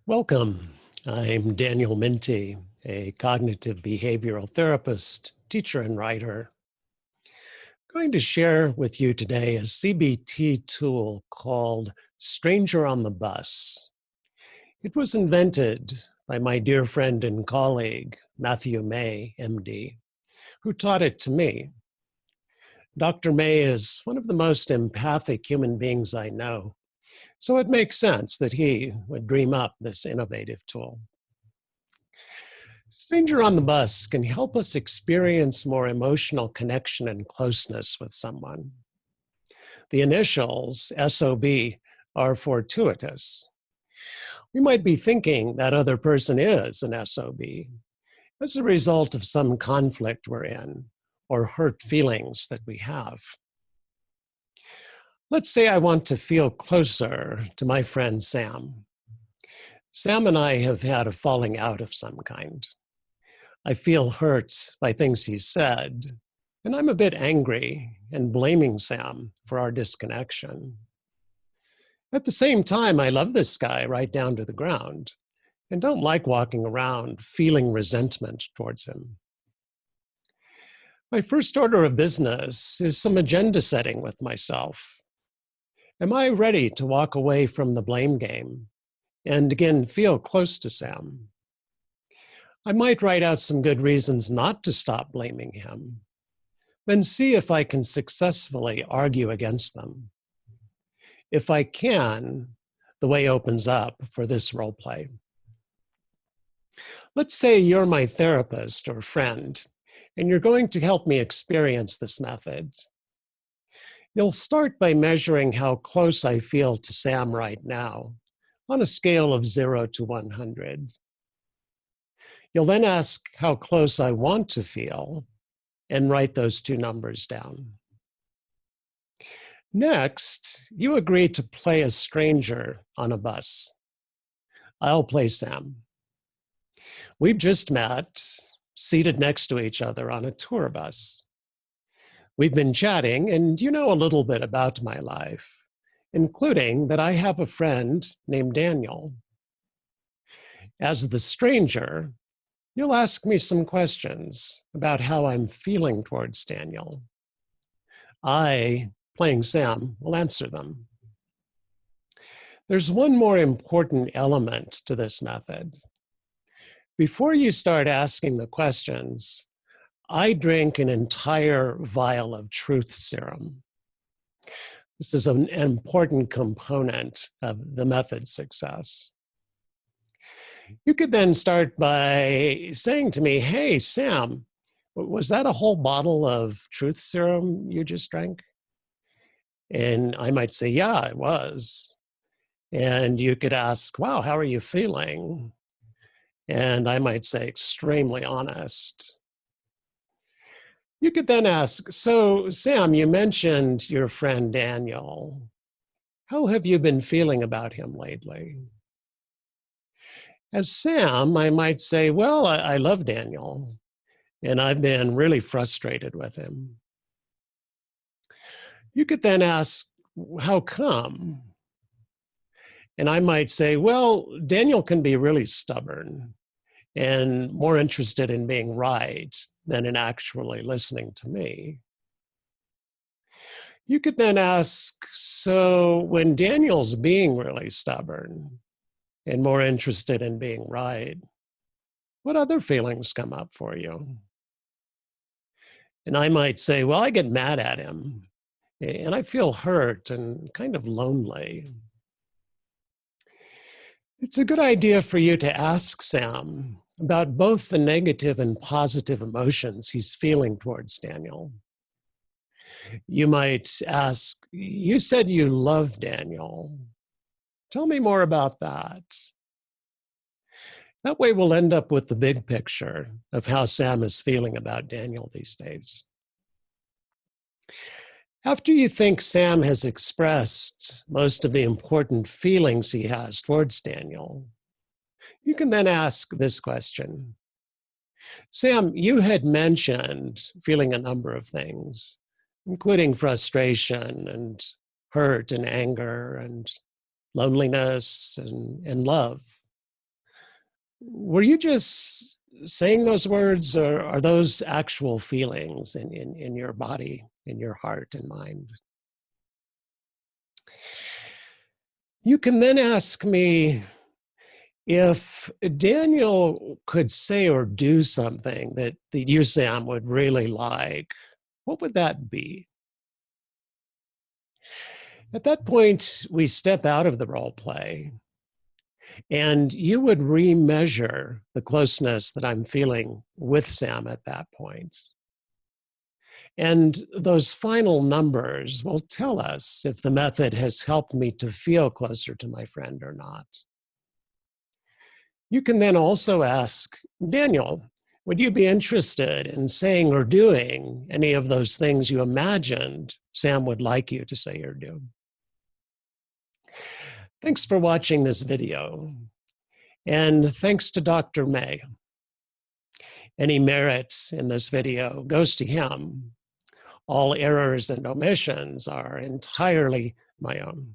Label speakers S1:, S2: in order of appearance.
S1: Welcome. I'm Daniel Minty, a cognitive behavioral therapist, teacher, and writer. I'm going to share with you today a CBT tool called Stranger on the Bus. It was invented by my dear friend and colleague, Matthew May, MD, who taught it to me. Dr. May is one of the most empathic human beings I know, so it makes sense that he would dream up this innovative tool. Stranger on the Bus can help us experience more emotional connection and closeness with someone. The initials, SOB, are fortuitous. We might be thinking that other person is an SOB as a result of some conflict we're in or hurt feelings that we have. Let's say I want to feel closer to my friend Sam. Sam and I have had a falling out of some kind. I feel hurt by things he said, and I'm a bit angry and blaming Sam for our disconnection. At the same time, I love this guy right down to the ground and don't like walking around feeling resentment towards him. My first order of business is some agenda setting with myself. Am I ready to walk away from the blame game and again feel close to Sam? I might write out some good reasons not to stop blaming him, then see if I can successfully argue against them. If I can, the way opens up for this role play. Let's say you're my therapist or friend, and you're going to help me experience this method. You'll start by measuring how close I feel to Sam right now on a scale of 0 to 100. You'll then ask how close I want to feel and write those two numbers down. Next, you agree to play a stranger on a bus. I'll play Sam. We've just met, seated next to each other on a tour bus. We've been chatting, and you know a little bit about my life, including that I have a friend named Daniel. As the stranger, you'll ask me some questions about how I'm feeling towards Daniel. I, playing Sam, will answer them. There's one more important element to this method. Before you start asking the questions, I drink an entire vial of truth serum. This is an important component of the method's success. You could then start by saying to me, hey, Sam, was that a whole bottle of truth serum you just drank? And I might say, yeah, it was. And you could ask, wow, how are you feeling? And I might say, extremely honest. You could then ask, so Sam, you mentioned your friend Daniel. How have you been feeling about him lately? As Sam, I might say, well, I love Daniel, and I've been really frustrated with him. You could then ask, how come? And I might say, well, Daniel can be really stubborn and more interested in being right than in actually listening to me. You could then ask, so when Daniel's being really stubborn and more interested in being right, what other feelings come up for you? And I might say, well, I get mad at him and I feel hurt and kind of lonely. It's a good idea for you to ask Sam about both the negative and positive emotions he's feeling towards Daniel. You might ask, you said you love Daniel. Tell me more about that. That way we'll end up with the big picture of how Sam is feeling about Daniel these days. After you think Sam has expressed most of the important feelings he has towards Daniel, you can then ask this question. Sam, you had mentioned feeling a number of things, including frustration and hurt and anger and loneliness and love. Were you just saying those words, or are those actual feelings in your body, in your heart and mind? You can then ask me, if Daniel could say or do something that you, Sam, would really like, what would that be? At that point, we step out of the role play, and you would remeasure the closeness that I'm feeling with Sam at that point. And those final numbers will tell us if the method has helped me to feel closer to my friend or not. You can then also ask, Daniel, would you be interested in saying or doing any of those things you imagined Sam would like you to say or do? Thanks for watching this video. And thanks to Dr. May. Any merit in this video goes to him. All errors and omissions are entirely my own.